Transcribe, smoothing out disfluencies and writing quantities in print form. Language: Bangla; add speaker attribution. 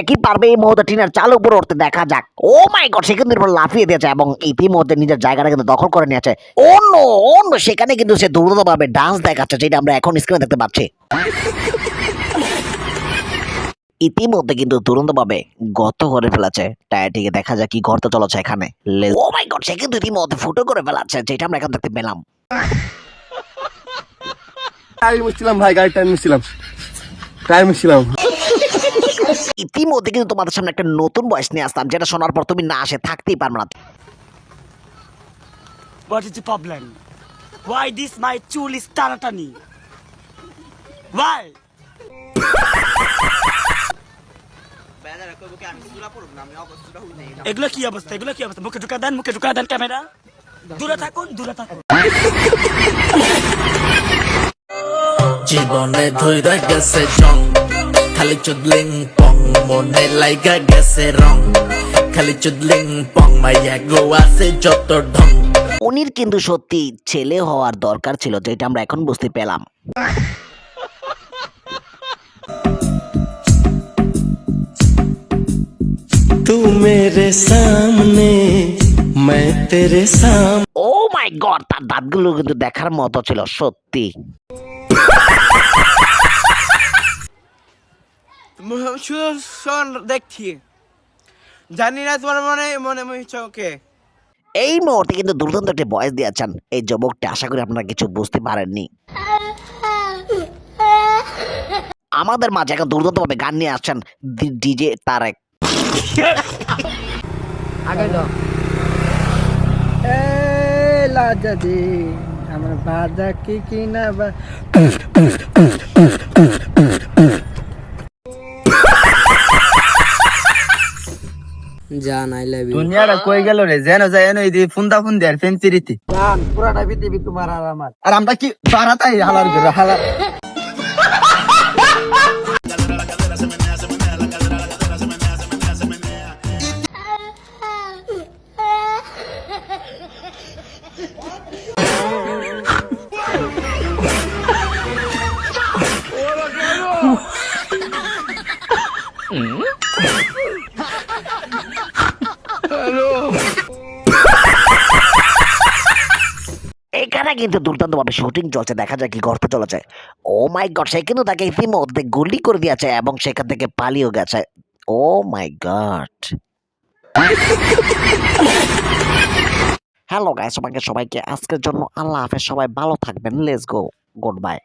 Speaker 1: কি পারবে এই মুহূর্তে টিনার চাল উপরে উঠতে, দেখা যাক। ও মাই গড, সে কিন্তু লাফিয়ে দিয়েছে এবং ইতিমধ্যে নিজের জায়গাটা কিন্তু দখল করে নিয়েছে। ও নো, সেখানে কিন্তু সে দুর্দান্তভাবে ডান্স দেখাচ্ছে, যেটা আমরা এখন স্ক্রিনে দেখতে পাচ্ছি। ইতিমধ্যে কিন্তু দুরন্তভাবে গর্ত করে ফেলেছে টায়ারটিকে, দেখা যাক কি গর্ত চলেছে এখানে। ও মাই গড, সে কিন্তু ইতিমধ্যে ফুটো করে ফেলাচ্ছে, যেটা আমরা এখন দেখতে পেলাম।
Speaker 2: ভাই গাড়ি টাইম মিছিলাম।
Speaker 1: ইতিমধ্যে কিন্তু তোমাদের সামনে একটা নতুন ভয়েস নিয়ে আসলাম, যেটা শোনার পর তুমি না আসে থাকতেই পারবে না।
Speaker 3: What is the problem? Why this my chul is taratani? Why? এগুলো কি অবস্থা, এগুলো কি অবস্থা? মুখে ঢুকা দেন ক্যামেরা। দূরে থাকুন।
Speaker 4: জীবনে ধইরা গেছে জং, খালি চুদলিং পং, মনে লাইগা গেছে রং, খালি চুদলিং পং, মাইয়া গো আছে যত ঢং।
Speaker 1: উনির কিন্তু সত্যি ছেলে হওয়ার দরকার ছিল, যেটা আমরা এখন বুঝতে পেলাম।
Speaker 4: तू मेरे सामने मैं तेरे सामने।
Speaker 1: ও মাই গড, তার দাঁতগুলো কিন্তু দেখার মতো ছিল সত্যি।
Speaker 2: দেখছি জানি না তোমার মনে হচ্ছে ওকে।
Speaker 1: এই মুহূর্তে কিন্তু দুর্দান্ত একটি ভয়েস দিয়েছেন এই যুবকটি, আশা করি আপনারা কিছু বুঝতে পারেননি। আমাদের মাঝে এখন দুর্দান্ত ভাবে গান নিয়ে আসছেন ডিজে তারেক।
Speaker 2: আগে যাও লাজা দে আমার বাজা কি না বা
Speaker 5: জান আই লাভ ইউ।
Speaker 2: দুনিয়াটা কই গেল রে, যেন যায় এনো এই ফোন দেয়ার ফেন্সিরিতি জান পুরাটা পৃথিবী তোমার আর আমার, আর আমরা কি বারাতাই হালার করে হালা।
Speaker 1: এখানে কিন্তু দুর্দান্ত ভাবে শুটিং চলছে, দেখা যায় কি গর্ত চলেছে। ও মাই গড, সে কিন্তু তাকে ইতিমধ্যে গুলি করে দিয়েছে এবং সেখান থেকে পালিয়েও গেছে। ও মাই গড। হ্যালো গাইস, সবাইকে আজকের জন্য আল্লাহ হাফেজ, সবাই ভালো থাকবেন, লেটস গো, গুড বাই।